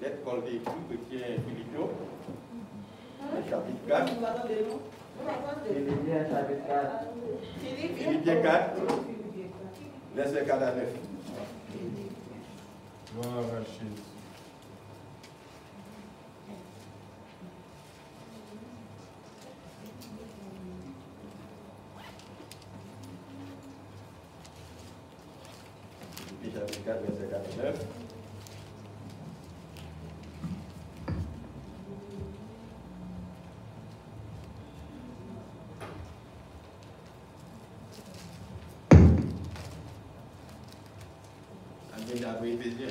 l'école des chrétiens Philippio, chapitre 4. Philippiens chapitre 4. Philippiens 4, verset 4 à 9. Gloire à Jésus. Chapitre 4, verset 4 à 9. Amen après Éphésiens.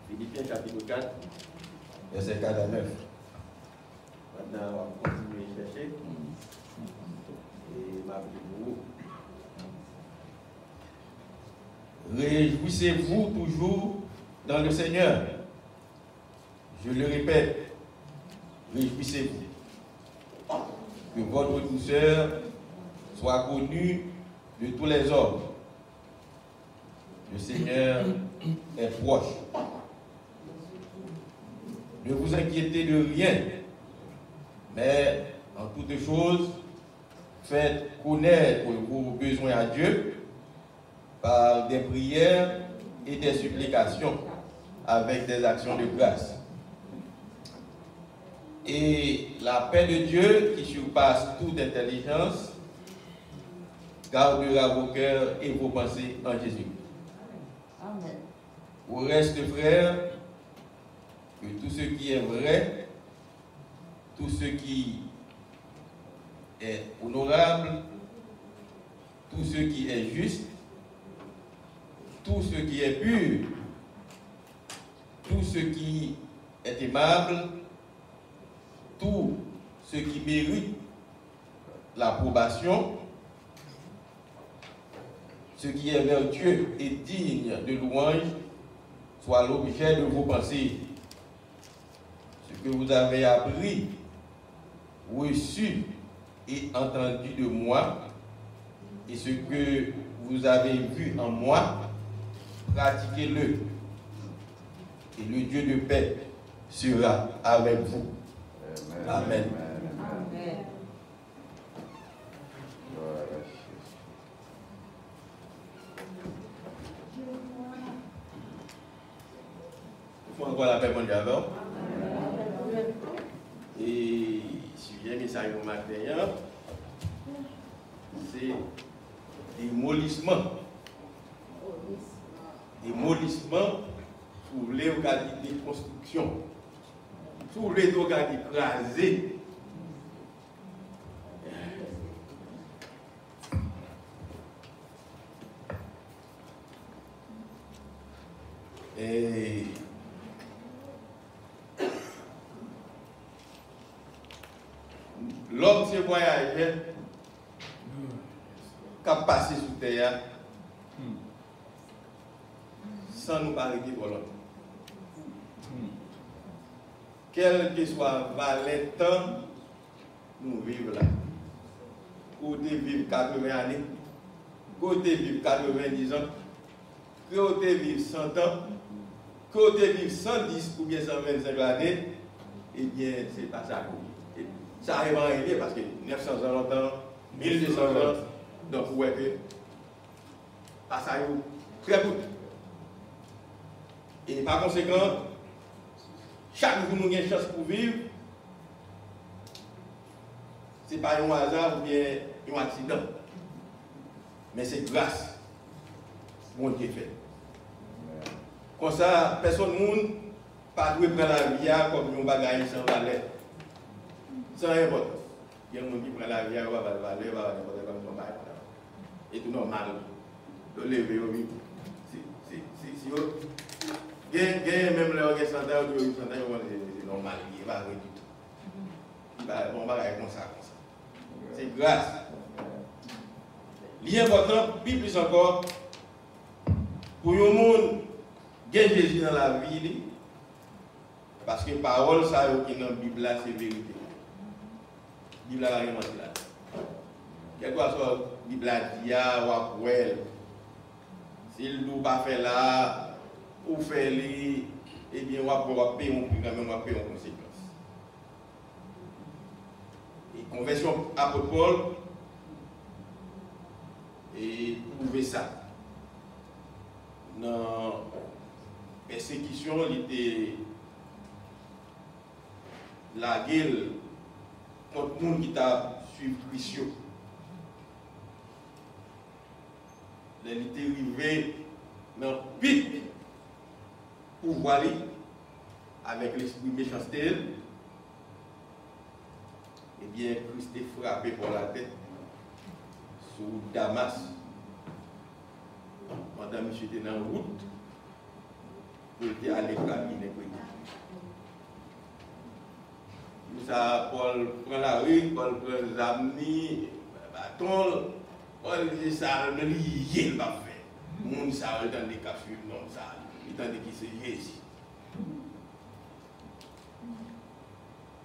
Philippiens chapitre 4, verset 4 à 9. Maintenant, on va continuer à chercher. Et m'appelez-vous. Réjouissez-vous toujours dans le Seigneur. Je le répète, réjouissez-vous. Que votre douceur soit connue de tous les hommes. Le Seigneur est proche. Ne vous inquiétez de rien, mais en toutes choses, faites connaître vos besoins à Dieu par des prières et des supplications avec des actions de grâce. Et la paix de Dieu qui surpasse toute intelligence gardera vos cœurs et vos pensées en Jésus. Amen. Au reste, frères, que tout ce qui est vrai, tout ce qui est honorable, tout ce qui est juste, tout ce qui est pur, tout ce qui est aimable, tout ce qui mérite l'approbation, ce qui est vertueux et digne de louange, soit l'objet de vos pensées. Ce que vous avez appris, reçu et entendu de moi, et ce que vous avez vu en moi, pratiquez-le. Et le Dieu de paix sera avec vous. Amen. Amen. Il faut encore la paix mondiale. Et si j'ai mis ça au matin, c'est démolissement. Démolissement pour les organes de construction. Tous les organes écrasés. Et l'homme se voyageait, qu'a passé sous terre, sans nous arrêter pour l'autre. Quel que soit valet temps, nous vivons là. Côté vivre 80 années, côté vivre 90 ans, côté vivre 100 ans, côté vivre 110 ou bien 125 années, eh bien, c'est pas ça. Ça arrive en réalité parce que 900 ans longtemps, 1200 ans, donc vous voyez que pas ça très court. Et par conséquent, chaque jour nous avons une chance pour vivre, ce n'est pas un hasard ou bien un accident, mais c'est grâce mon Dieu fait. Comme ça, personne ne pas doit prendre la vie comme un bagage sans valeur. Sans importance. Il y a des gens qui prennent la vie avec valeur, comme son bagage. Et tout normal. De lever au vivre. Si même le santé ou le santé, c'est normal. Il va arrêter tout. Il va comme ça. C'est grâce. L'important, plus encore, pour le monde, gagner Jésus dans la vie, parce que la parole, ça qui est dans la Bible, c'est vérité. Bible a rien menti là. Quelque soit Bible a dit ou après s'il nous pas fait là ou fait les eh bien on va payer un prix quand même on va payer en conséquence. Et conversion apôtre Paul et prouver ça. Dans persécution, il était la guerre contre le monde qui t'a suivi Christ. Il était arrivé dans le pic pour voir avec l'esprit méchanceté. Eh bien, Christ est frappé pour la tête sur Damas. Pendant que monsieur était dans la route, pour aller caminer. Ça, Paul prend la rue, Paul prend les amis, bâton, Paul dit ça, ne l'y pas fait. Le monde ça, il tente des cafés, non, ça, il tente qui c'est Jésus.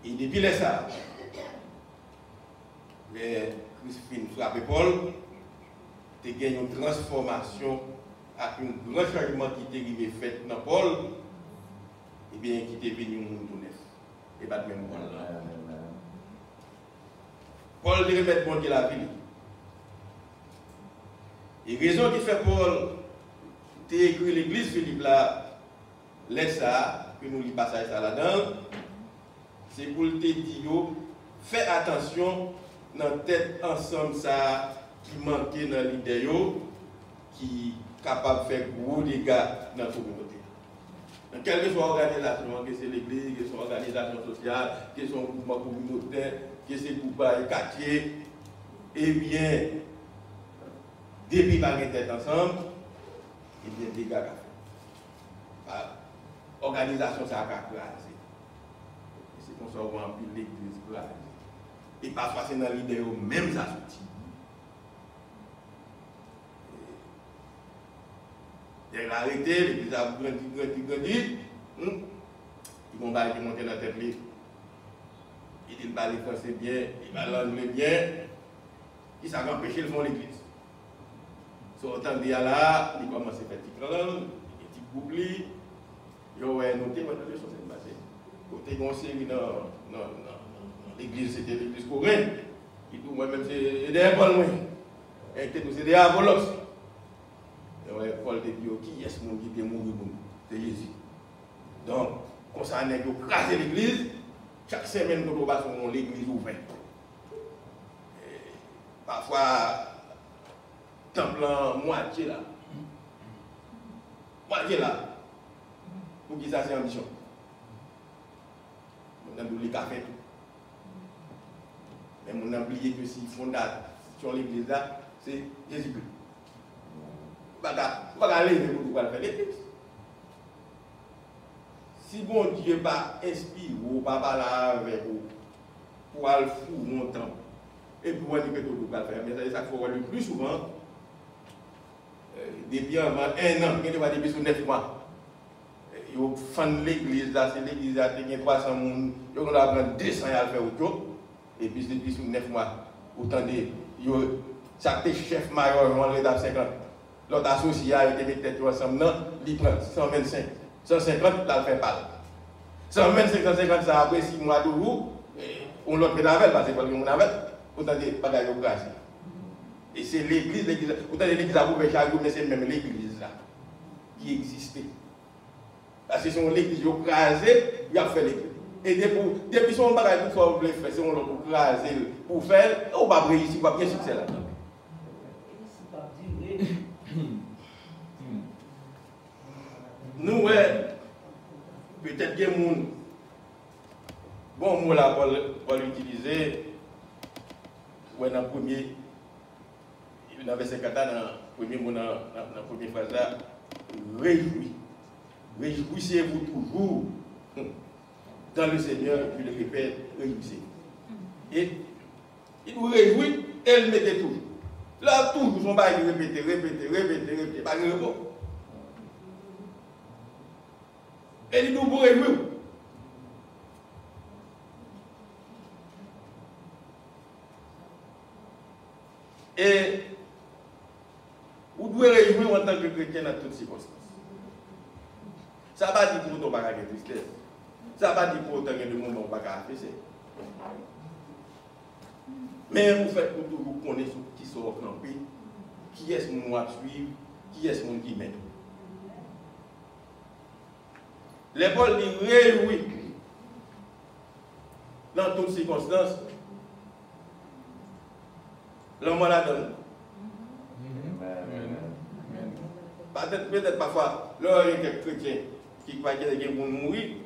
Et depuis là, ça, mais Christ frappe Paul, tu gagnes une transformation, avec un grand changement qui t'est arrivé fait dans Paul, et bien qui t'est venu au monde neuf. Et pas de même Paul là. Paul devait mettre bon Dieu la vie. Et raison qui fait Paul t'a écrit l'église Philippe là, laisse ça, que nous lisons passage ça là-dedans, c'est pour te dire, fais attention dans la tête ensemble ça qui manquait dans l'idée, qui est capable de faire gros dégâts dans la communauté. Dans quelle que soit l'organisation, que c'est l'église, que c'est l'organisation sociale, que c'est un mouvement communautaire, que c'est le quartier, eh bien, depuis qu'on est tête ensemble, eh bien, des dégâts à faire. L'organisation, ça a crasé. C'est comme ça qu'on remplit l'église crasée. Et parfois, c'est dans l'idée même ça sorti. Il a arrêté, l'église a grandi. Ils vont monter dans la tête. Il dit que le français bien, il va l'anglais bien. Qui ça va empêcher le fond de l'église. Sur autant de là, il commence à faire des petits crânes, des petits boucliers. Il a noté, moi, dans les choses qui passées. Côté conseil dans l'église, c'était l'église coréenne. Il dit, moi-même, c'est des Apollos. C'est des Apollos. Paul te dit, qui est-ce qui est mort? C'est Jésus. Donc, quand ça a crasé l'église, chaque semaine, nous avons l'église ouverte. Parfois, temple en moitié là. Moitié là. Pour qui ça c'est ambition. On a oublié qu'à faire tout. Mais on a oublié que si fondation l'église là, c'est Jésus-Christ. On va aller pour faire l'église. Si bon Dieu n'est pas inspiré ou pas parler avec vous pour aller fou montant, et pour dire que tout va faire, mais ça faut voir le plus souvent, depuis avant 1 an, il y a depuis 9 mois. Ils font l'église là, c'est l'église là, il y a 300 personnes, ils ont apprendre 200 à faire autre chose, et puis depuis 9 mois, autant de, chaque chef major, on les a 50. L'autre associé a été mis tête ensemble, il prend 125, 150, là, il fait pas. 125, 150, ça après 6 mois de vous, on l'autre pédavel, parce que c'est pas le monde avec, autant de bagages au grâce. Et c'est l'église, autant de l'église à vous, mais c'est même l'église là, qui existait. Parce que c'est l'église qui a crasé, il a fait l'église. Et depuis son bagage, pour faire, c'est on l'a crasé pour faire, on va réussir, on va bien succès là. Nous, peut-être qu'il y a des gens, bon mot là pour l'utiliser, dans le premier, dans le verset 4, dans la première phrase là, réjouis. Réjouissez-vous toujours dans le Seigneur, puis le répète, réjouissez. Et il vous réjouit, et il mettait toujours. Là, toujours, son bail répéter, pas de repos. Et il nous vous réjouit. Et vous devez réjouir en tant que chrétien dans toutes circonstances. Ça ne va pas dire pour autant pas de tristesse. Ça ne va pas dire pour autant que de moments pas de affaisser. Mais vous faites pour toujours connaître qui sort campé, qui est-ce que nous à suivre, qui est-ce que nous qui mène. Les Paul dit réjouir dans toutes circonstances. L'homme la donne. Peut-être parfois, là, il y a quelques chrétiens qui croient qu'il y a des gens qui mourir,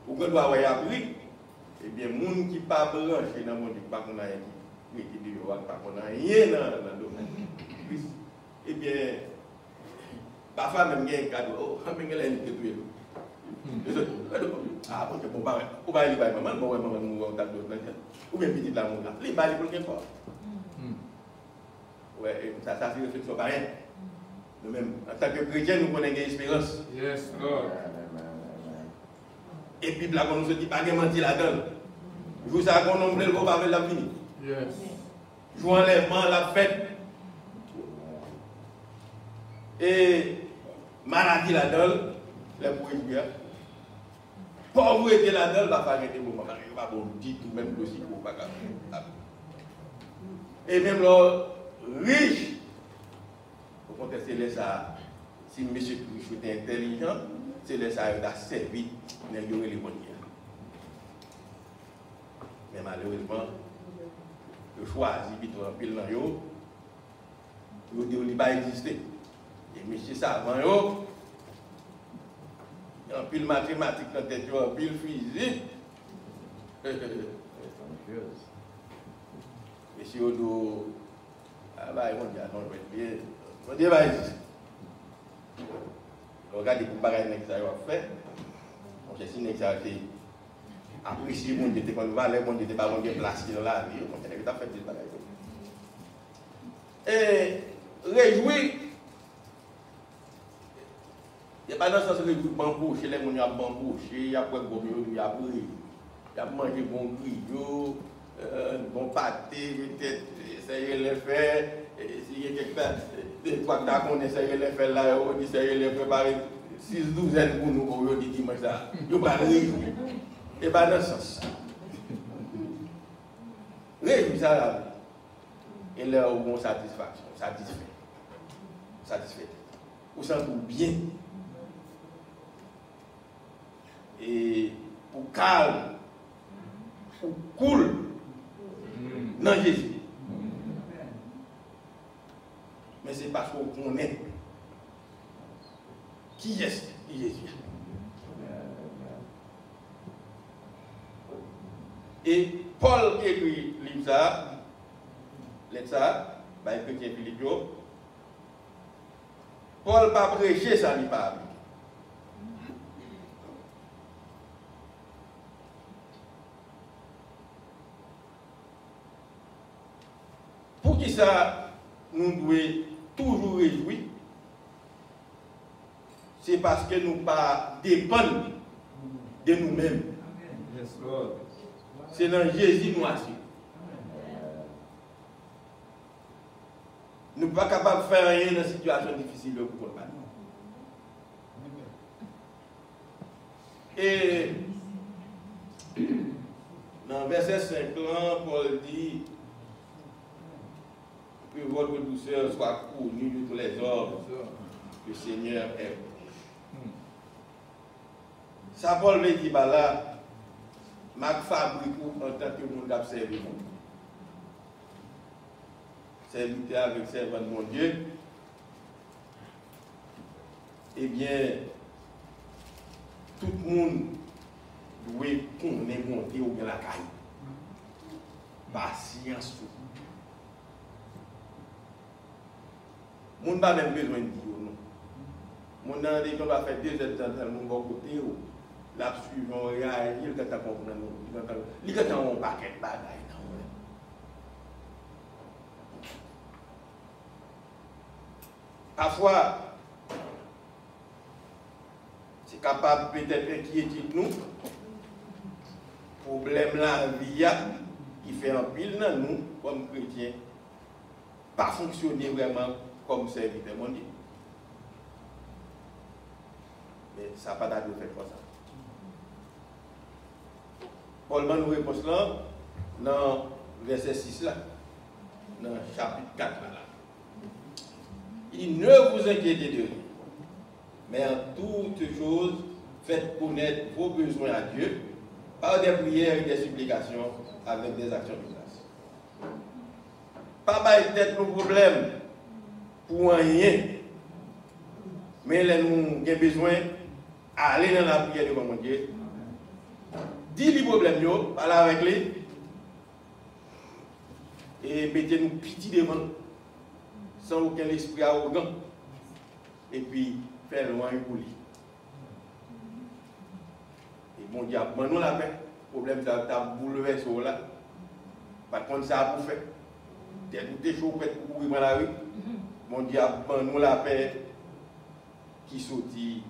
ou qu'on doit avoir appris, eh bien, les gens qui ne sont pas branchés dans le monde, qui ne sont pas rien dans le domaine. Eh bien, parfois, même il y a un cadeau, oh, mais il y a un cadeau. Ah, bon, on va aller voir maman, on va mourir dans le domaine. Ou bien petit l'amour là, il va aller pour quelque part. Ouais, ça c'est réflexion pareille. Nous-mêmes, en tant que chrétiens, nous connaissons l'espérance. Yes, Lord. Et puis, là, on nous dit pas de mentir là-dedans. Jour ça, qu'on nombre le groupe avec la fini. Yes. Jour enlèvement, la fête. Et maladie là-dedans, les pourriture. Pauvreté là-dedans, va faire des moments. Il va bon dire tout même aussi pour pas. Et même là, riche. Au contraire, c'est là ça. Si M. Krichou est intelligent, c'est là ça il a servi dans les bonnes. Mais malheureusement, le choisi, puis tout en pile dans yo, il dit pas exister. Et M. Savant yo, en pile mathématique dans tête, en pile physique. Monsieur Odo, ah bah, on dit, non, bien. On dit, bah, regardez pour pareil, ça a fait. On sait si ça a fait apprécier mon Dieu, quand on va aller, mon Dieu, pas mon Dieu placé dans la vie, on a fait des bagages. Et réjouir, il n'y a pas dans le sens de réjouir bamboucher, les gens ont bambouché, il y a pas de bon, il y a pris, il y a mangé bon griot, bon pâté, peut-être, essayer de le faire, s'il y a quelque part, des fois qu'on essaye de le faire là, on essaye de le préparer 6 douzaines pour nous, on dit dimanche ça, il n'y a pas de réjouir. Et pas dans le sens. Réjouir ça là. Et là, où on satisfaction, satisfait. Vous sentez bien. Et pour calme, pour cool, dans Jésus. Mais c'est parce qu'on connaît qui est Jésus. Et Paul écrit livre ça, lettre ça, bah chrétien Philippe. Paul pas prêché ça, il pas appliqué. Pour qui ça, nous devons toujours réjouir, c'est parce que nous ne pas dépendons de nous-mêmes. Yes, Lord. C'est dans Jésus nous assurons. Nous ne sommes pas capables de faire rien dans une situation difficile pour nous. Et dans verset 5, Paul dit que votre douceur soit connue de tous les hommes, que le Seigneur aime. Ça, Paul me dit, bah là, Marc fabrique en tant que monde d'observer. Serviteur avec servant de mon Dieu. Eh bien, tout le monde doit connaître monter au la caille. Patience. Le monde n'a même besoin de dire non. Le monde n'a dit qu'on va faire 2 heures de temps, le monde va côté. La suivant, réagir, quand on comprend, il y a un paquet de bagailles. Parfois, c'est capable peut-être inquiéter nous. Problème la vie qui fait un pile dans nous, comme chrétiens. pas fonctionné vraiment comme serviteur mondial. Mais ça n'a pas d'âge de faire comme ça. Paul m'a nous réponse là, dans verset 6 là, dans chapitre 4 là. Il dit, ne vous inquiétez de rien, mais en toutes choses, faites connaître vos besoins à Dieu par des prières et des supplications avec des actions de grâce. Pas peut-être nos problèmes pour rien, mais là nous avons besoin d'aller dans la prière devant Dieu. Dis les problèmes, parlez avec lui et mettez-nous pitié devant sans aucun esprit arrogant et puis faire loin pour lui. Et bon Dieu, nous la paix. Le problème, c'est que tu as bouleversé là. Par contre, ça a pour faire. Tu es chaud pour courir dans la rue. Mon Dieu, nous la paix qui sortit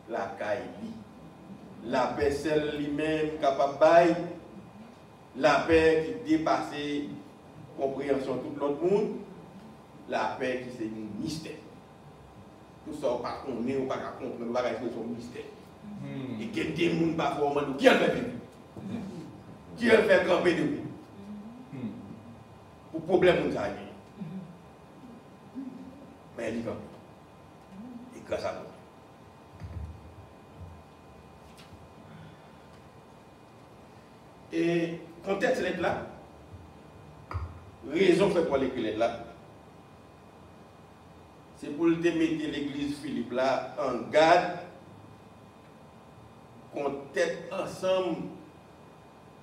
la caille. La paix, celle lui-même capable de la paix qui dépasse compréhension de tout l'autre monde. La paix qui c'est un mystère. Tout ça, on ne peut pas comprendre, on ne peut pas expliquer son mystère. Et qu'il y a des gens qui parfois on demande qui a fait vivre, qui a fait camper de vous. Pour problème, on a gagné. Mais il y a et grâce à vous. Et contexte est là. Raison fait pour l'écrire là. C'est pour te mettre l'église Philippe là en garde qu'on tête ensemble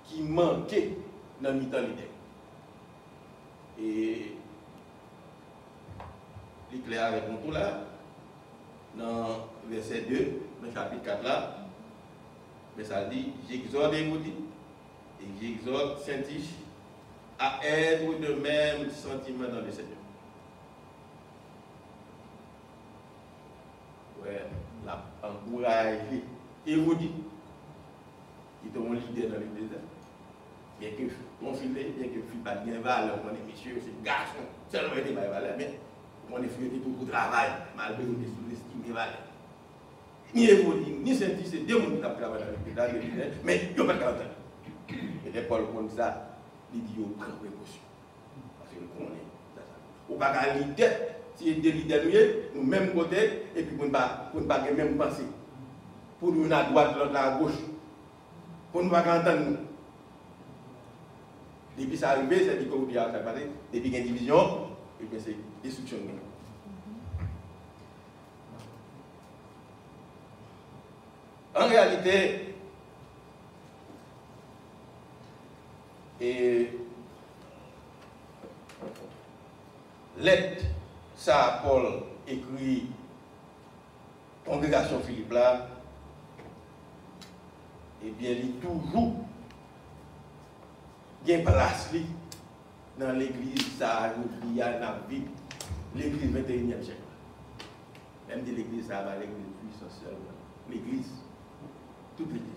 qui manquait dans le mi-temps l'idée. Et l'éclair répond tout là, dans verset 2, dans le chapitre 4 là, mais ça dit, j'exhorte et vous dit, et j'exhorte Saint-Tiche à être de même sentiment dans le Seigneur. Ouais, la encourager. Et vous dit, qui sont leader dans l'église, bien que mon fils, bien que le fils pas bien valeur, on est messieurs, c'est garçon, seulement il pas valeur, mais on est fait tout pour travail, malgré qu'on est sous-estimé valeur. Ni évolué, ni senti, c'est deux mondes qui travaillent dans l'église, mais il n'y a pas de quarantaine. Et les Paul comme ça, il dit, il prend précaution. Parce qu'il connaît. On ne peut pas leader, si il est leader, nous même côté, et puis pour ne pas même penser. Pour nous à droite, l'autre à gauche. Pour nous pas entendre. Depuis ça arrive, c'est dit que vous dites, depuis qu'il y a une division, et bien c'est destruction. En réalité, et lettre, ça Paul écrit congrégation Philippe là, et bien il toujours bien place dans l'église, ça il y a dans l'église 21e siècle. Même de l'église, ça va l'église puissance, l'église, toute l'église.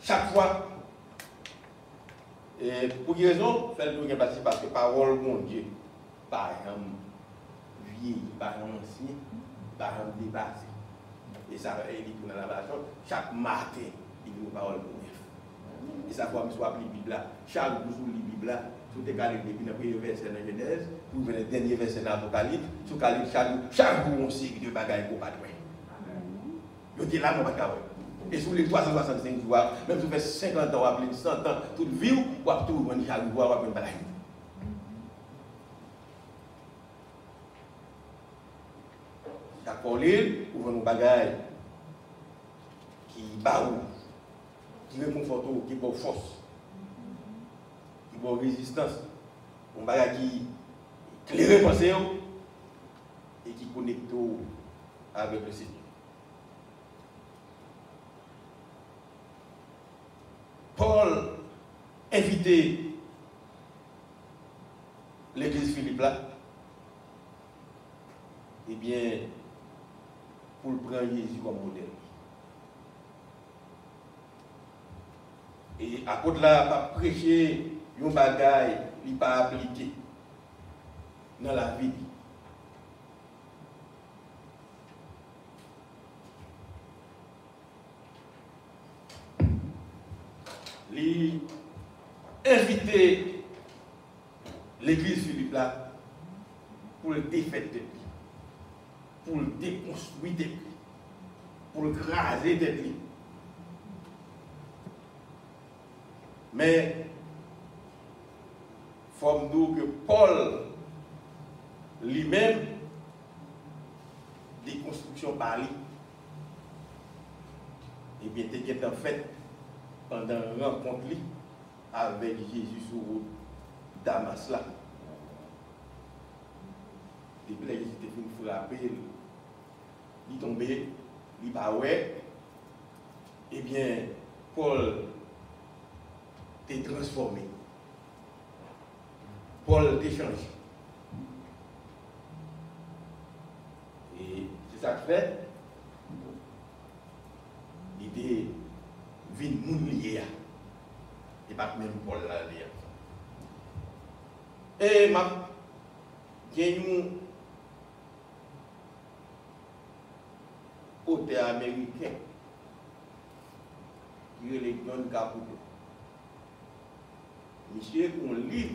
Chaque fois, et pour une raison, faites le passer parce que parole mon Dieu, par exemple, vieille, par exemple, ancien, par exemple, dépassé. Et ça, il dit dans la version, chaque matin, il dit une parole pour neuf. Et ça, faut que soit la Bible là. Chaque jour, sur la Bible là, tout est calé depuis le premier verset dans Genèse, pour le dernier verset dans l'Apocalypse, sur chaque jour, on sait que Dieu bagaille pour pas de loin. Il dit là, mon bagaille. Et sur les 365 jours, même si vous faites 50 ans, ou 100 ans, toute vie, ou à tout le monde, chaque jour, ou à une bagaille. Chaque fois, vous avez une bagaille qui barre, qui réconforte, qui donne force, qui donne résistance. Une bagaille qui éclaire pensée et qui connecte avec le Seigneur. Paul invitait l'église Philippe là, eh bien, pour prendre Jésus comme modèle. Et apôtre là, pas prêcher un bagage, il pas appliqué dans la vie. Il inviter l'église Philippe là pour le défaire de lui, pour le déconstruire de lui, pour le craser de lui. Mais il faut nous que Paul lui-même déconstruction par lui. Et bien, c'était en fait pendant une rencontre avec Jésus sur Damas là. Depuis là, il était venu frapper, il est tombé, il pas ouais. Eh bien, Paul t'est transformé. Paul t'est changé. Et c'est ça que fait. Il était venu moun lié. Et pas même Paul là lié. Et j'ai un auteur américain qui est le John Caputo. Monsieur, un livre,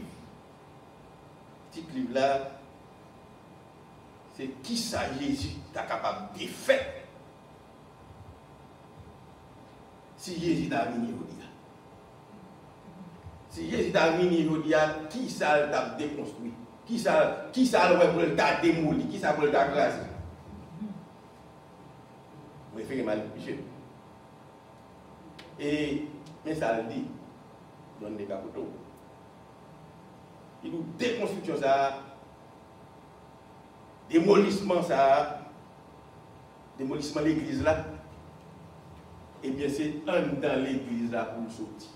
petit livre là, c'est qui ça Jésus est capable de faire si Jésus a venu aujourd'hui. Si Jésus a venu aujourd'hui, qui ça l'a déconstruit? Qui ça l'a démoli? Qui ça l'a classé? Vous faites mal, monsieur. Et, mais ça le dit, John Caputo. Il nous déconstruction ça, démolissement ça, démolissement de l'église là. Eh bien, c'est un dans l'église là pour sortir.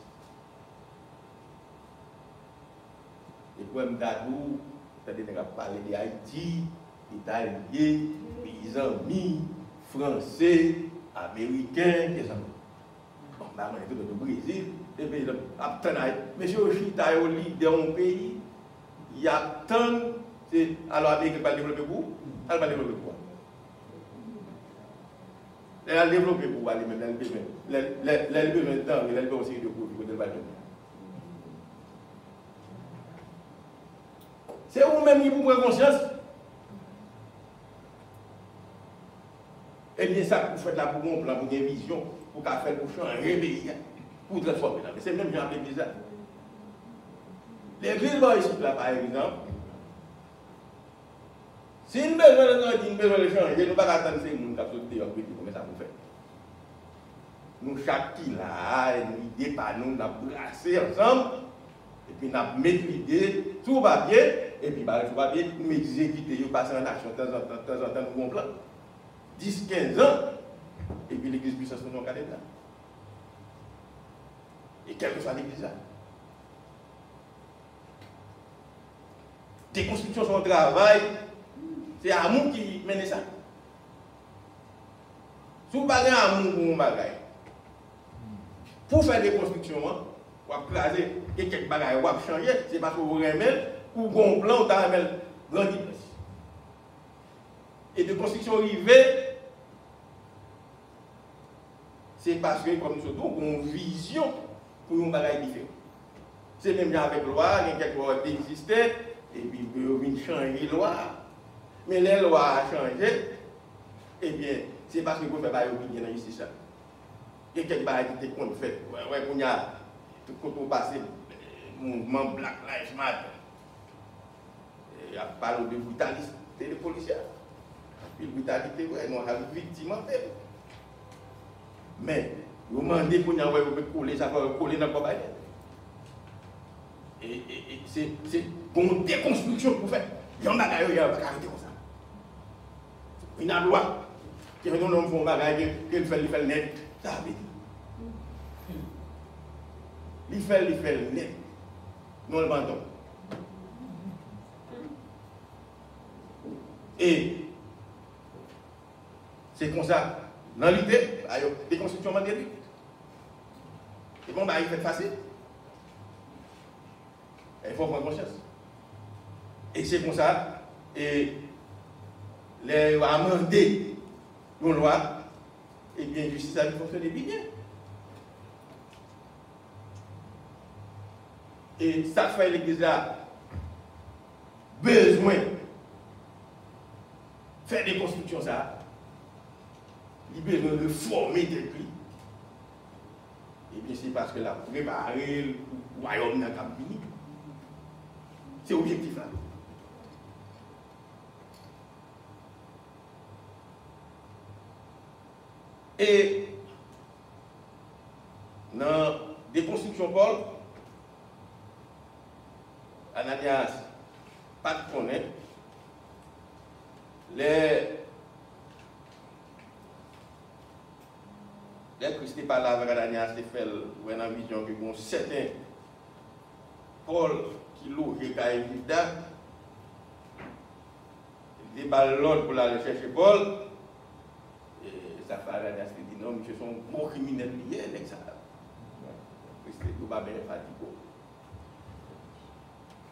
Et pour me gadou, c'est-à-dire qu'on va parler d'Haïti, Italiens, paysans, Français, Américains, qu'est-ce que ça? Bon, là, on est tout au Brésil, et puis, monsieur Chita est au leader dans pays, il y a tant, alors Amérique va développer pour, elle va développer pour. Elle a développé pour aller même, elle peut maintenant, elle peut aussi de profit, elle va donner. C'est vous-même qui vous prenez conscience. Et bien ça, vous faites là pour mon plan, pour une vision, pour qu'à faire pour changer le pays, pour transformer. Mais c'est même genre l'église là. L'église va ici là, par exemple. Si nous avons besoin de changer, nous ne pouvons pas attendre ces gens qui ont sauté en petit, comment ça vous fait? Nous, chaque qui là, nous idée par nous, nous avons brassé ensemble, et puis nous avons mis l'idée sur papier, et puis sur papier, nous exécuter, nous passer en action de temps en temps, nous comprenons. 10-15 ans, et puis l'église puissance nous cadre là. Et quelle que soit l'église là. Déconstruction son travail, c'est amour qui mène ça. Si vous parlez d'amour pour un bagage, pour faire des constructions, pour craser quelques bagages, pour changer, c'est parce que vous remettez, pour qu'on plan, vous avez grandi. Et de construction arrivée, c'est parce que, comme nous sommes, on a une vision pour un bagage différent. C'est même avec la loi, il y a quelques lois qui existaient, et puis vous venez changer la loi. Mais les lois ont changé, eh bien, c'est parce que vous faites des opinions dans la justice. Il y a quelques bagages qui étaient contre fait. Ouais, qu'on y a, quand on passe le mouvement Black Lives Matter, il y a parlé de brutalité des policiers. Puis la brutalité, ouais, nous avons victime en fait. Mais, vous demandez qu'on y a coller, ça va coller dans le combat. Et c'est une déconstruction pour faire. Il y a un bagage, il y a un bagage comme ça. Il y a une loi qui fait un bagage qui fait le net. Ça veut dire. Il fait le net. Non le bandon. Et c'est comme ça. Dans l'idée, des constructions matérielles. Et bon, bah, il fait facile. Il faut prendre conscience. Et c'est comme ça, et les amendés une loi, et bien, la justice a fonctionné bien. Et ça fait l'Église là besoin de faire des constructions, ça. Il a besoin de reformer des prix. Et bien, c'est parce que la préparer le royaume dans le Cap-Vini. C'est l'objectif là. Et dans des constructions Paul, Ananias, pas de connaître, les Christ n'est pas là avec Ananias, c'est fait une vision que bon certain Paul qui loge à Judas, il déballe l'autre pour aller chercher Paul. Et ça fait Ananias qui dit non, monsieur, sont gros criminels liés avec ça. Christ n'est pas bien fatigué.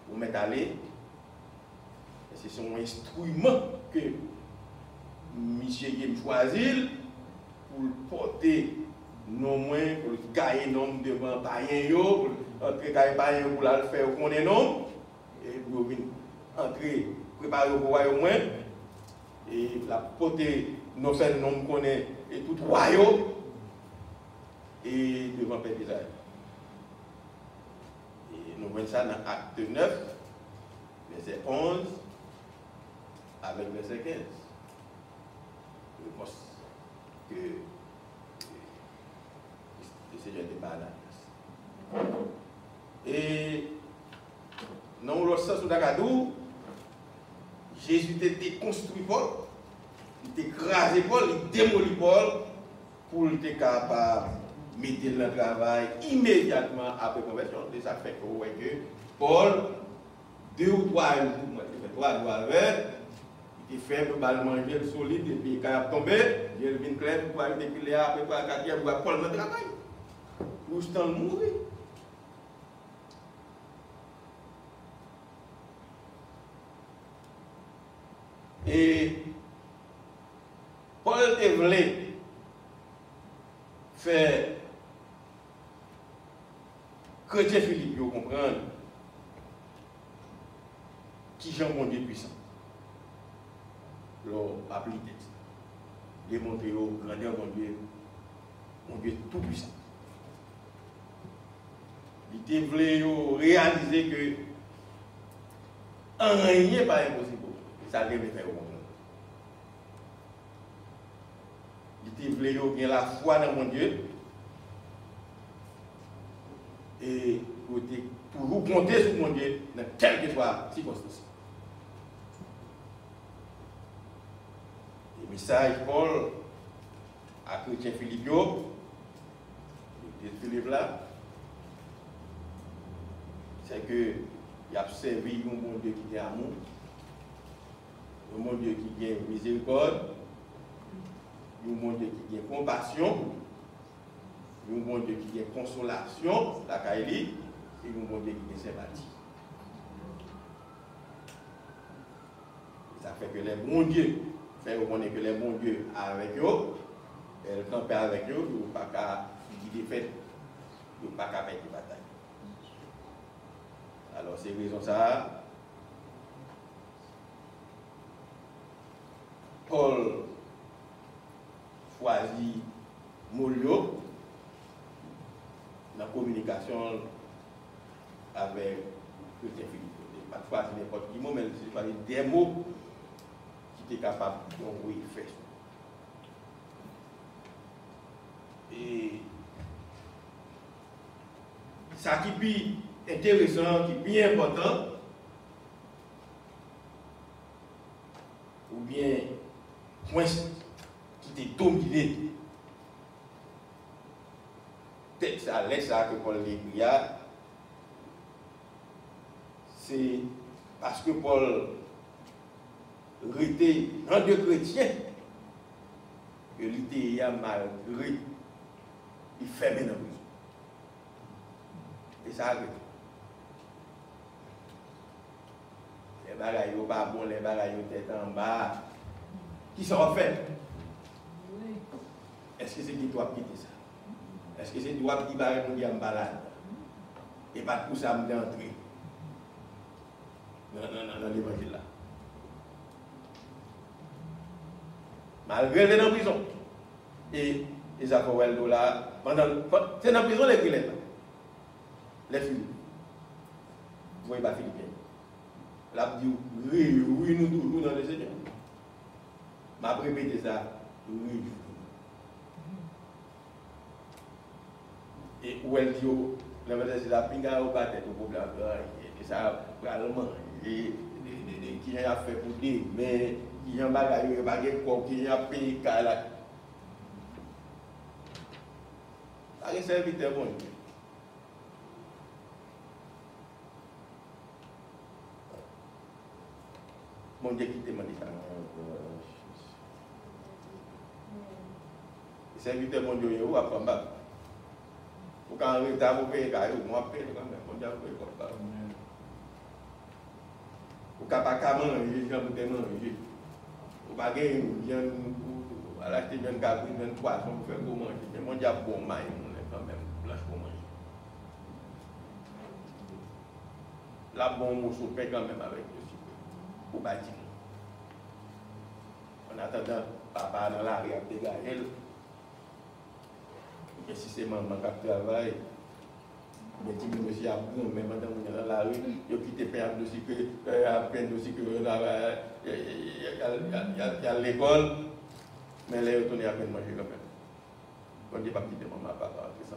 Vous mettez aller, c'est son instrument que monsieur a choisi pour porter non moins, pour gagner nom devant païen, pour entrer gagner païen pour le faire qu'on est non, et pour entrer, préparer au royaume moins, et la porter non faire nom qu'on est, et tout royaume, et devant Père d'Israël. Et nous voyons ça dans Acte 9, verset 11, avec verset 15. Je pense que le Seigneur était bananas. Et dans l'autre sens où Dagadou, Jésus était construit Paul, il était écrasé Paul, il démolit Paul pour être capable de mettre le travail immédiatement après la conversion. Et ça fait que Paul, 2 ou 3 jours, il fait un bal manger solide et puis quand il a tombé, il vient clair pour aller dépiler après pour la 4e pour Paul dans le travail. Nous sommes mourir. Et Paul voulait faire chrétien Philippe comprendre qui Jean mon Dieu puissant. Leur appliquer, démontrer au grandeur mon Dieu tout puissant. Il voulait réaliser que rien n'est pas impossible. Et ça devait faire au monde. Il voulait gagner la foi dans mon Dieu et toujours compter sur mon Dieu dans quelle que soit la circonstance. Le message Paul à chrétien Philippe, Philippe là, c'est que il a servi un bon Dieu qui est amour, un bon Dieu qui est miséricorde, un bon Dieu qui est compassion, un bon Dieu qui est consolation, la Kaili, et un bon Dieu qui est sympathie. Ça fait que les bons dieux, fait reconnaître que les bons dieux avec eux, elles campent avec eux, ils n'ont pas qu'à faire des fêtes, ils n'ont pas qu'à faire des batailles. Alors, c'est raison ça. Paul choisit Molio dans la communication avec Chrétien Philippe. Pas choisir n'importe qui mot, mais c'est choisir des mots qui étaient capables d'envoyer faire. Et ça qui est plus intéressant, qui est bien important, ou bien point qui est dominé, texte à l'aise que Paul l'écrit, c'est parce que Paul était un de chrétien que l'idée malgré il fermait dans la prison. Et ça arrête. Les bagailles sont pas bons, les bagailles sont tête en bas. Qui sont fait? Est-ce que c'est qui doit quitter ça? Est-ce que c'est toi qui va répondre en balade? Et pas tout ça me d'entrer. Non, l'évangile là. Malgré les dans la prison. Et les Zaporel là, c'est dans la prison les Philippins. Les Philippines. Vous voyez pas Philippins. Là, dit oui, nous toujours dans le Seigneur. Je vais répéter ça. Oui. Et où elle dit, la verdade, c'est la pinga au bas tête au problème. Et ça, vraiment, qui a fait pour dire, mais qui a bagagé, qui a payé, qui a un serviteur bon. Mon Dieu qui te m'a dit ça. Le serviteur mon Dieu, il va combattre. Quand on est à vous payer, moi paye quand même, mon Dieu paye comme ça. Ou quand pas qu'à manger, j'en peux manger. Ou pas gagner, j'en à l'acheter d'un cabri, d'un poisson, pour faire pour manger. Mais mon Dieu bon maille, on est quand même blanche pour manger. Là, bon, on se paye quand même avec le sucre. Pour bâtir. En attendant, papa dans la rue a dégagé. Et si c'est maman qui travaille, mais si le monsieur a bon, mais madame on est dans la rue, il a quitté père de sucre, à peine de sucre, il y a l'école, mais là il retourne à peine manger quand même. On ne dit pas quitter maman, papa, tout ça.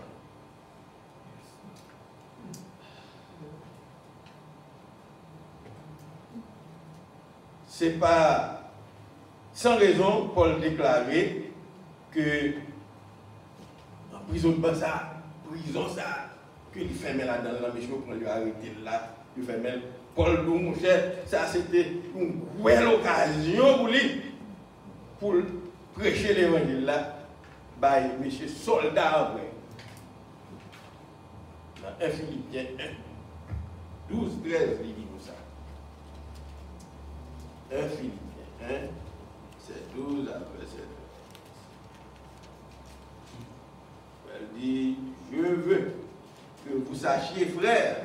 C'est pas sans raison Paul déclarait que prison de Baza, prison ça, que il fait là dans la mission qu'on lui a arrêté là, il fait même Paul Dou, mon cher, ça c'était une belle occasion pour lui, pour prêcher l'évangile là, bah, monsieur soldat après. Dans 1 Philippiens 1, 12, 13, il dit comme ça. 1 Philippiens 1, c'est 12 après 7. Elle dit, je veux que vous sachiez, frères,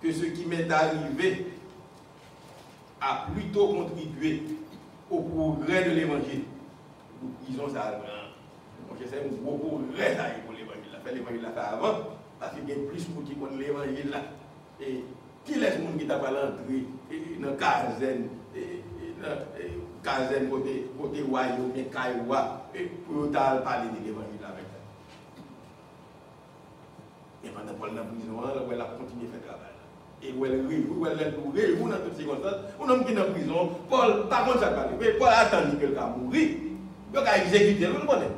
que ce qui m'est arrivé a plutôt contribué au progrès de l'évangile. Nous disons ça grand. C'est un gros progrès pour l'évangile. Fait l'évangile avant, parce qu'il y a plus pour qui connaît l'évangile là. Et qui laisse le monde qui t'a pas l'entrée dans la caserne, caserne côté royaume, bien Kaïwa, pour parler de l'évangile avec ça. Et pendant Paul dans la prison, elle a continué à faire travail. Et où elle est dans toutes ces circonstances, un homme qui est dans la prison, Paul, par contre, ça va aller. Paul a attendu que quelqu'un mourir, il a exécuté, vous le connaissez.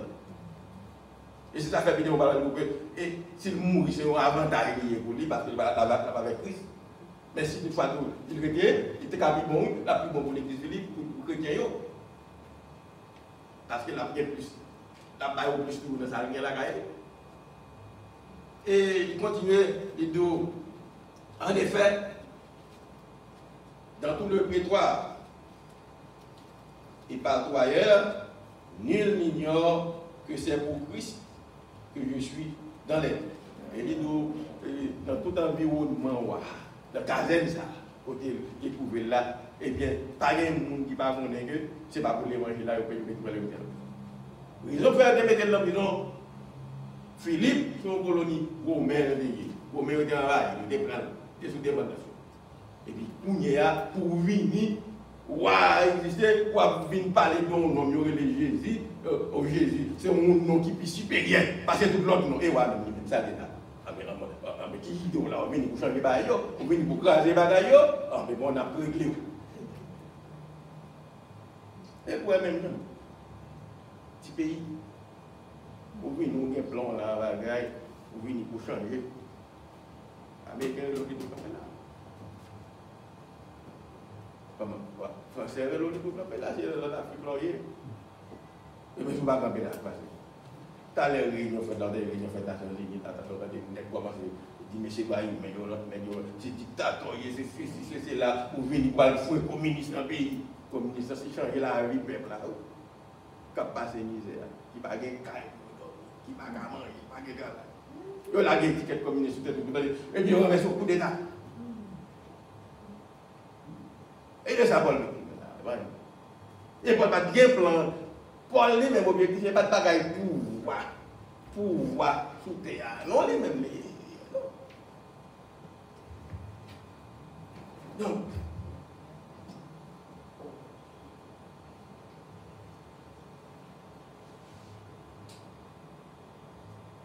Et si ça fait bien, on va le dire, et s'il mourit, c'est un avantage pour lui, parce qu'il va avec Christ. Mais si toutefois, il est chrétien, il était plus bon, la plus bon pour l'église Philippe, pour les chrétiens. Parce qu'il a bien plus. La baille plus tout dans sa ligne la caille. Et il continue, il dit, en effet, dans tout le prétoire et partout ailleurs, nul n'ignore que c'est pour Christ que je suis dans l'air. Et il dit, dans tout environnement, dans la caserne, ça, côté qui est trouvé là, eh bien, pas de monde qui ne parle pas que ce n'est pas pour l'évangile là, il peut mettre le terme. Ils ont fait des méthodes dans la prison. Philippe, son colonie, Romain, Romain était en rail, il était sous démandation. Et puis, pour venir, exister, pour venir parler de mon nom, Jésus, Jésus, c'est un nom qui est supérieur, parce que tout l'autre nom, et voilà, ça c'est là. Mais qui est là, on vient pour changer les bagailles, on vient pour craser les bagailles, mais bon, on a réglé. Et pour même temps, petit pays, on vient nous un plan là, bagaille, on vient pour changer. Américain, l'autre qui est là. Comment? Français, l'autre qui est là, c'est l'Afrique, là. Et mais je ne vais pas camper là, T'as les réunions faites dans des réunions faites dans les États, dit, monsieur Bayoum, mais c'est dictateur, c'est là pour venir pour le fouet communiste dans le pays. Communiste, c'est changer la vie, peuple là. Qui passe misère, qui va gagner caille, qui va gagner manger, qui va gagner gala. Yo la gagné ticket communiste, et puis on met sur coup d'État. Et de ça, Paul. Il n'y a pas de plan. Paul, les mêmes objectifs, il n'y a pas de bagaille pouvoir sous terre. Non, les mêmes. Donc,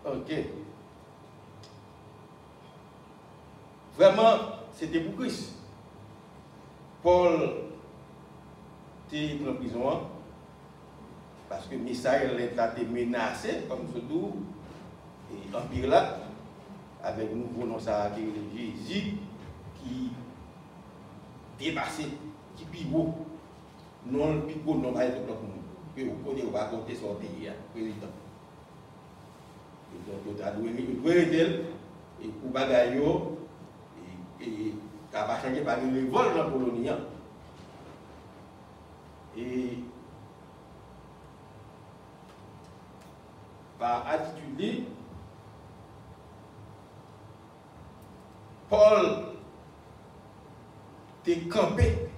ok. Vraiment, c'était pour Christ. Paul était en prison parce que Misaël était menacé, comme ce doux, et Empire là, avec nouveau nom ça Jésus qui dépassé, qui pivot, non le pivot, non pas tout le monde, que vous connaissez, vous racontez son pays, président. Et donc, vous avez dû et pour bagaille, et ça va changer par le vol dans la colonie. Et par attitude, Paul t'est campé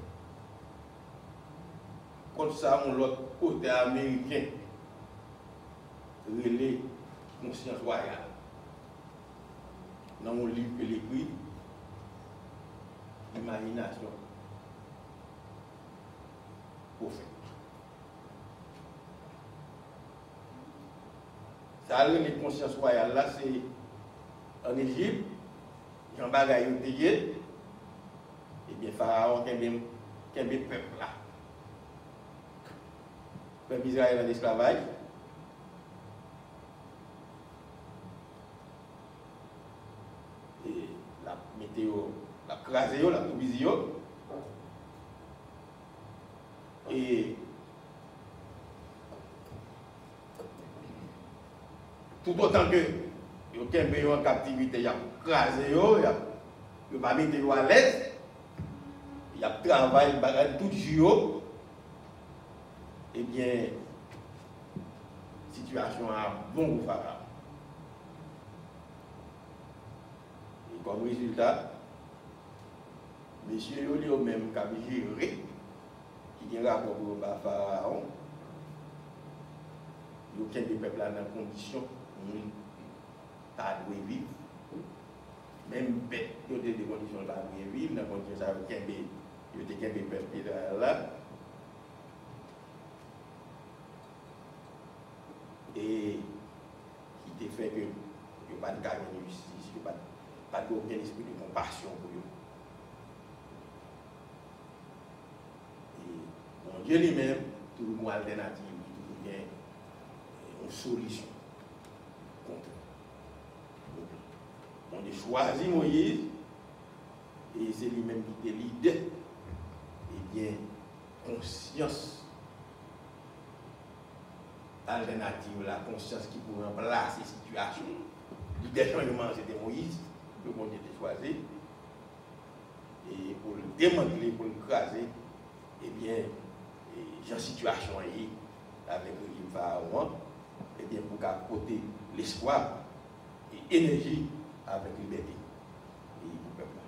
contre ça, mon l'autre côté américain, relais conscience royale. Dans mon livre que l'écrit, imagination profonde. Ça, les consciences royales là, c'est en Égypte, Jean Bagaille payé, et bien Pharaon qui est peuple là. Peuple Israël en esclavage. Et la météo, la crasé, la toubisi. Et tout autant que vous avez en captivité, il y a crasé, il y a pas mettre à l'aise, il y a travail, tout jour. Eh bien, situation a bon ou Pharaon. Et comme résultat, messieurs, ils ont même qu'à gérer, qui ont rapport au Pharaon, il y a des peuples dans des conditions pas de vivre. Même bête, il y a des conditions pas de vivre, dans des conditions il y a des peuples là. Et qui te fait que il n'y a pas de carrière de justice, il n'y a pas d'aucun esprit de compassion pour eux. Et mon Dieu lui-même, toujours une alternative, toujours bien une solution contre eux. On a choisi Moïse, et c'est lui-même qui était l'idée, et bien, conscience alternative, la conscience qui pourrait remplacer ces situations. L'idée changement, c'était Moïse, le monde était choisi. Et pour le démanteler, pour le craser, eh bien, j'ai une situation avec le Pharaon, eh bien, pour apporter l'espoir et énergie avec liberté. Et pour le peuple.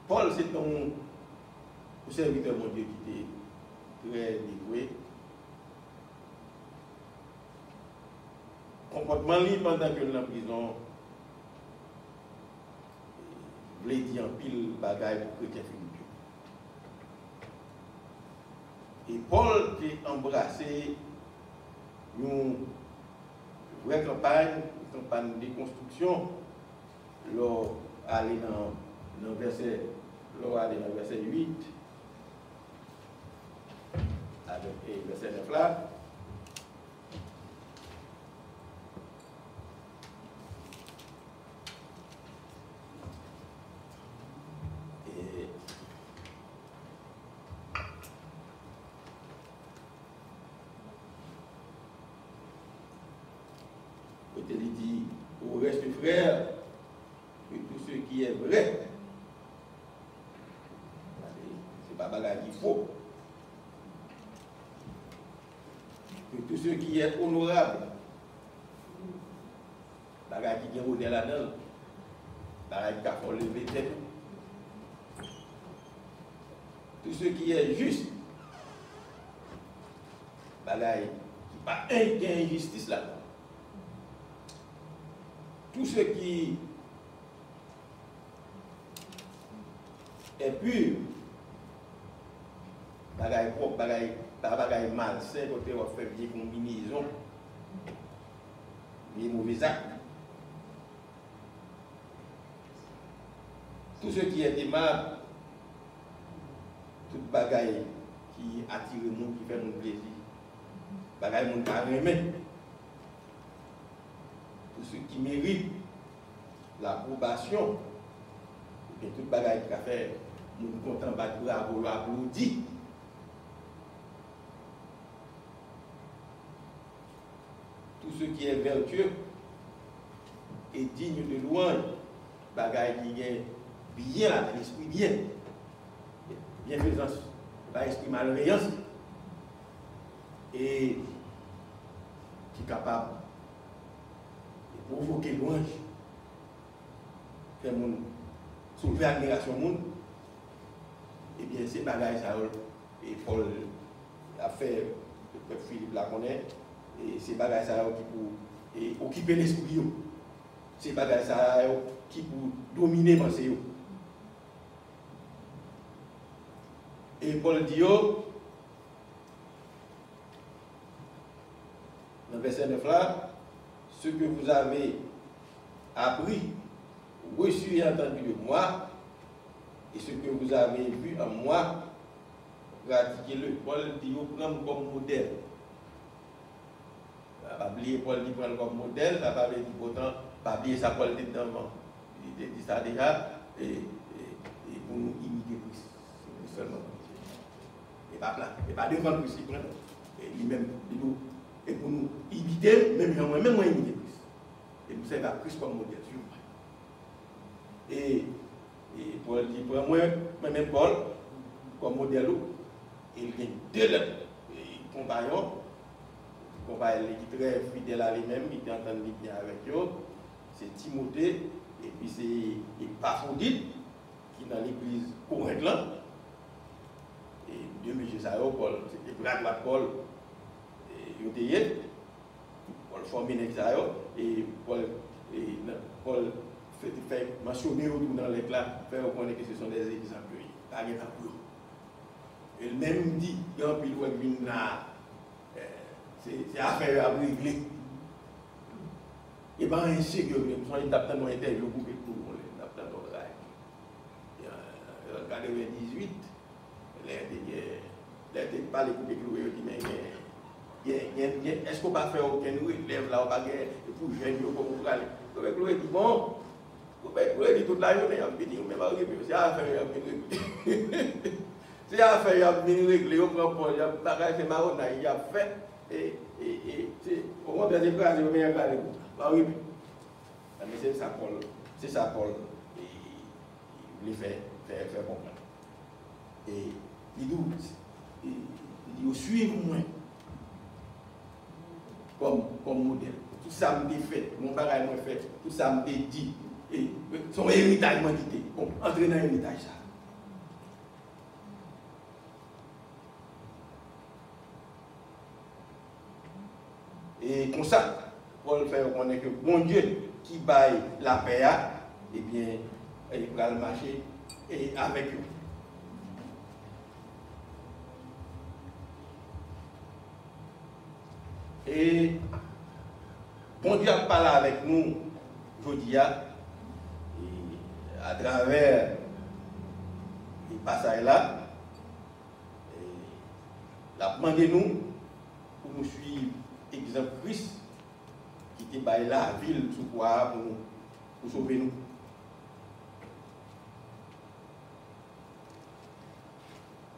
Paul, c'est un serviteur de Dieu qui était très dévoué. Comportement libre pendant que dans la prison, voulait dire en pile bagaille pour chrétien Philippe. Et Paul a embrassé une vraie campagne de construction. Lors aller dans le verset 8, avec le verset 9 là. Et il dit au reste frère, que tout ce qui est vrai, c'est pas bagage qu'il faut. Que tout ce qui est honorable, bagage qui est honnête là-dedans, bagage qui a fait lever tête. Tout ce qui est juste, bagage qui n'a pas injustice là-dedans. Tout ce qui est pur, bagaille propre, bagaille malsain, côté on fait bien combinaison, bien mauvais actes. Tout ce qui est aimable, toute bagaille qui attire le monde, qui fait mon plaisir, bagaille mon carrément. Tout ce qui mérite l'approbation, et toute bagaille qui a fait, nous content battre bravo, applaudit. Tout ce qui est vertueux et digne de louange, bagaille qui est bien là, l'esprit bien, bienfaisance, pas esprit malveillance, et qui est capable de provoquer louange, faire mon soulever l'admiration monde. Et bien ces bagailles ça et Paul a fait, le Philippe la connaît, et ces bagailles ça qui pour occuper l'esprit, ces bagailles ça qui pour dominer pensée. Et Paul dit dans le verset 9 là, ce que vous avez appris, reçu et entendu de moi, et ce que vous avez vu en moi, pratiquez-le. Paul dit prendre comme modèle. Pas oublier Paul dit prendre comme modèle, ça va dire pourtant, pas oublier ça Paul dit devant. Il dit ça déjà, et pour nous imiter Christ. C'est seulement. Et pas là, et pas devant Christ, il prend. Et lui-même, et pour nous imiter, même moi imiter Christ. Et nous servir à Christ comme modèle. Et Paul dit, pour moi-même Paul, comme modèle, il y a deux compagnons, qui sont très fidèles à lui-même, qui entendent bien avec eux, c'est Timothée, et puis c'est Épaphrodite, qui est dans l'église Corinthe là. Et deux messieurs ça, Paul, c'était bras droit Paul, et Paul formé avec ça, et Paul fait mentionner dans l'éclat, faire reconnaître que ce sont des exemples, pas des exemples. Et même dit, il y a un pilote qui vient là, c'est affaire à régler. Et bien ainsi que nous sommes dans une interview pour que tout le monde est dans notre rail. En 1998, il a parlé pour que nous mais est-ce qu'on va faire aucun relève là, on va faire pour jeunes comme vous allez. Donc Chloé dit bon, Chloé dit toute la journée, il dit mais c'est affaire à régler. C'est affaire à régler, on prend Paul, il y a bagage c'est marron, il a fait et au moins bien des phrases, il y a bien oui. Mais c'est ça Paul, il voulait faire comprendre. Et il dit suivez-moi comme modèle. Tout ça me fait, mon bagage me fait, tout ça me dit. Et son héritage m'a quitté. Bon, entrer dans l'héritage ça. Et comme ça, Paul fait reconnaître que bon Dieu qui baille la paix, eh bien, il va le marcher et avec eux. Et bon Dieu a parlé avec nous aujourd'hui à travers les passages là. Il a demandé nous pour nous suivre exemple Christ qui était baillé la ville sous quoi pour sauver nous.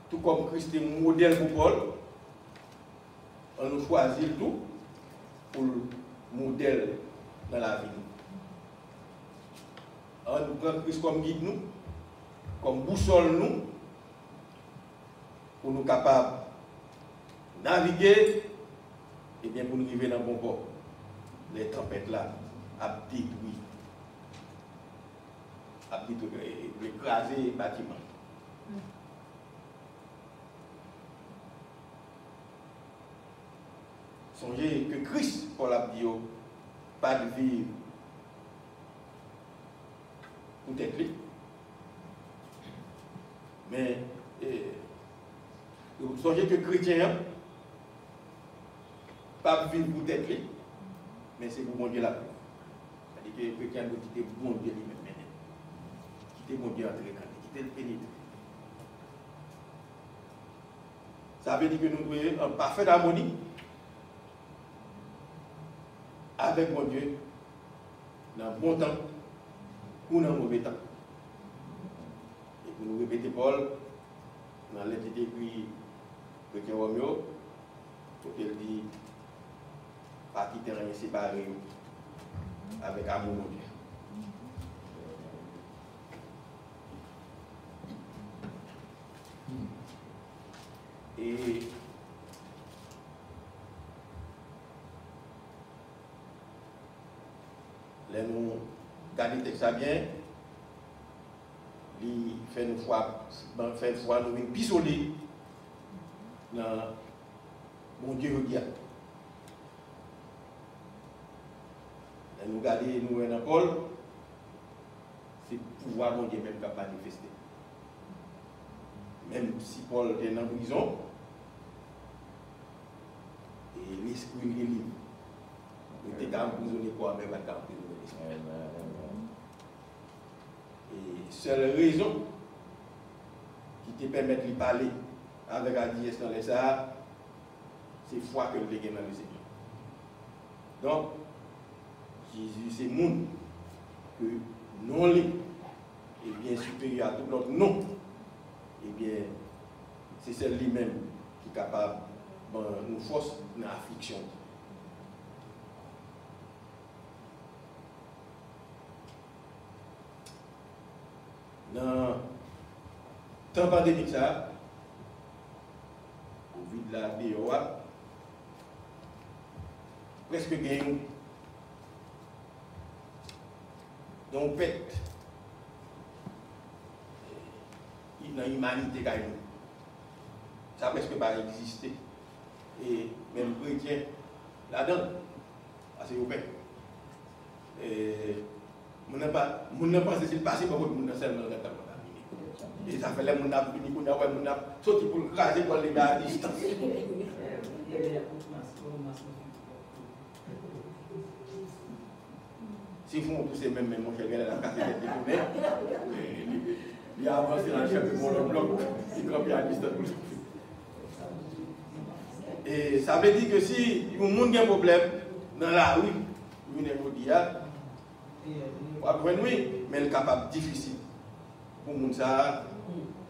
Tout comme Christ est un modèle pour Paul, on nous choisit tout pour le modèle dans la vie. On nous prend Christ comme guide, nous, comme boussole, nous, pour nous capables de naviguer, et bien pour nous arriver dans le bon port. Les tempêtes là, à détruire, écraser les bâtiments. Songez que Christ, Paul a dit, pas de vivre pour tête libre. Mais songez que chrétien, pas vivre pour tête libre, mais c'est pour mon Dieu la paix. C'est-à-dire que le chrétien doit quitter bon Dieu lui-même. Quitter mon Dieu entrer, quitter le pénétrer. Ça veut dire que nous devons être en parfaite harmonie avec mon Dieu dans le bon temps ou dans le mauvais temps. Et pour nous répéter Paul, dans l'lettre écrite chrétien Roméo, il dit pas quitter rien séparé avec amour mon Dieu. Et là, nous gardons le texte bien, il fait une fois nous une pistolet dans mon Dieu regarde. Là, nous gardons nous dans Paul, c'est pouvoir mon Dieu même qui a manifesté. Même si Paul était en prison, et l'esprit est libre. Il était emprisonné quoi, mais il était emprisonné l'esprit. Et seule raison qui te permet de parler avec la dièse dans les Sahara, c'est foi que tu as dans le Seigneur. Donc, Jésus, c'est le monde que non libre est bien supérieur à tout l'autre non. Eh bien, c'est celle lui-même qui est capable de nous forcer dans l'affliction. Dans le temps pandémique, ça, Covid de la BOA, presque gagné. Donc, pète. Dans l'humanité, ça n'a presque pas existé. Et même chrétien, là-dedans, c'est européen. Et on n'a pas pensé que c'est passé pour le monde seulement dans le et ça fait les gens qui fini pour sortir pour craser pour les gars à distance. Si vous tous ces mêmes, mon cher, la casse de détourner, il a avancé dans le chef de mon bloc, il campe à distance. Et ça veut dire que si le monde a un problème dans la rue, vous ne vous dites pas, oui, mais il est capable difficile pour le monde ça,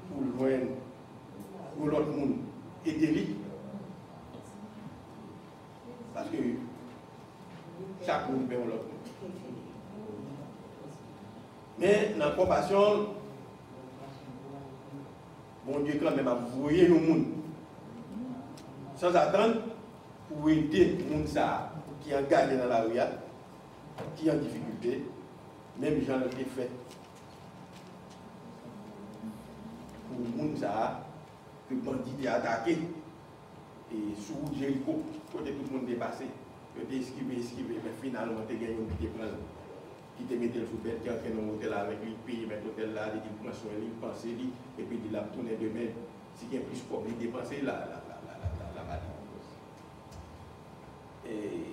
pour le joindre, pour l'autre monde aider lui. Parce que chaque monde fait l'autre monde. Mais dans la compassion, bon Dieu quand même a voué le monde sans attendre pour aider le monde qui est engagé dans la rue, qui est en difficulté, même gens qui ont fait pour le monde que le bandit a attaqué et sous Jéricho, côté tout le monde dépassé, il a esquivé, mais finalement il a gagné un petit plan. Qui te mettait le football, qui a fait un hôtel avec lui, paye mettre l'hôtel là, il dit, prend soin, il pense, et puis il a tourné demain. Si il y a plus de il dépense la maladie. Et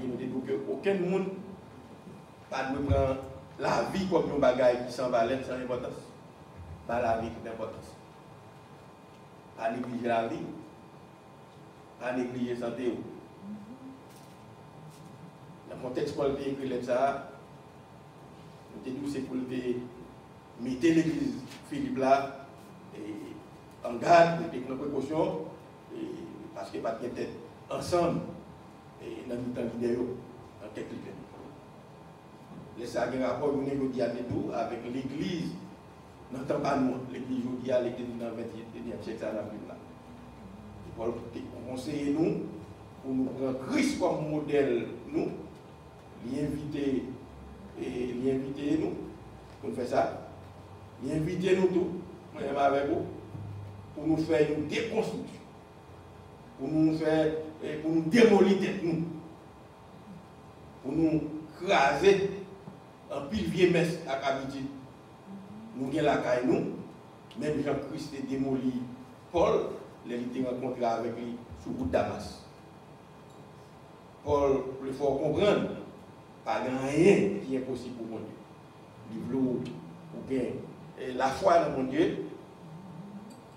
nous dit que aucun monde pas de prendre la vie comme un bagage qui s'en valait sans importance. Pas la vie qui a importance. Pas négliger la vie, pas négliger la santé. Dans le contexte pour le écrit ça, nous dit c'est pour mettez l'église Philippe là en garde, mettez nos précautions, parce que pas de tête ensemble dans le temps vidéo, en quelques années. Laissez un rapport avec l'église. N'entend pas nous, l'église aujourd'hui, l'église dans le 21e siècle, ça n'a plus là. Paul conseille nous, pour nous prendre Christ comme modèle, nous, l'inviter nous, pour nous faire ça, l'inviter nous tous, moi avec vous, pour nous faire une déconstruction, pour nous démolir tête nous, pour nous craser un pile vieux messe à habitude. Nous avons la caille, nous, même Jean-Christ a démoli Paul, il a rencontré avec lui sur le route Damas. Paul, il faut comprendre, pas rien qui est possible pour mon Dieu. Il veut la foi dans mon Dieu,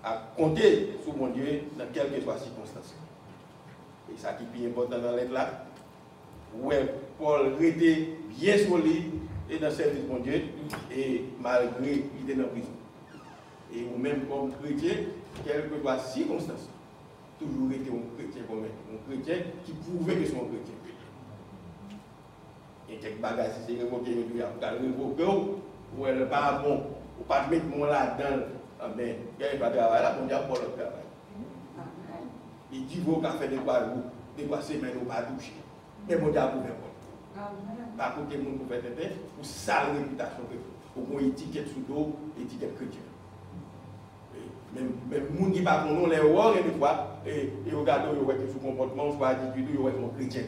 à compter sur mon Dieu dans quelle que soit la circonstance. Et ça qui est important dans l'être là, où Paul était bien solide et dans le service de mon Dieu, et malgré il était dans la prison. Et vous-même comme chrétien, quelle que soit la circonstance, toujours été un chrétien comme un chrétien qui prouvait que c'est un chrétien. Il y a quelques bagages, si c'est révoqué, il y a révoqué, ou elle n'est pas bon, ou pas mettre mon là-dedans, mais il n'y a pas de travail là, on dit à Paul le travail. Il dit, vous avez fait des quoi semaines, ou pas toucher. Mais mon Dieu a prouvé Paul. Par contre, les gens qui font des pour sale réputation, pour une étiquette sous dos, étiquette chrétienne. Même les gens qui ne parlent pas, les rois, des fois, et regardent son comportement, soit attitude, ils sont chrétiens, ils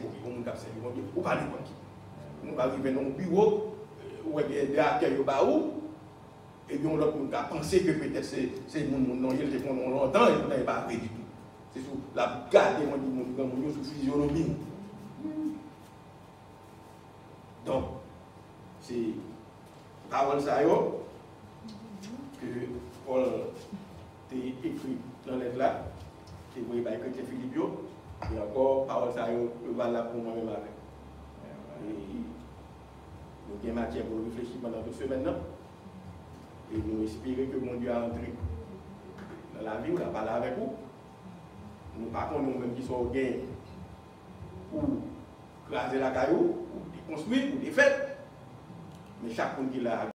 sont pas n'importe qui. Nous arrivons dans le bureau, où il y a des accueils au bas où, et puis on a pensé que peut-être c'est le monde non, ils font longtemps et vous n'avez pas appris du tout. C'est sur la garde de mon Dieu, sur physionomie. Donc, c'est parole ça que Paul a écrit dans lettre là, et vous voyez que c'est Philippe, et encore parole ça valable pour moi-même avec. Nous avons matière pour réfléchir pendant 2 semaines. Et nous espérons que mon Dieu a entré dans la vie, ou la parlé avec vous. Nous ne pouvons pas nous-mêmes qui sommes gains pour craser la caillou, ou construire, ou défaire. Mais chaque monde qui l'a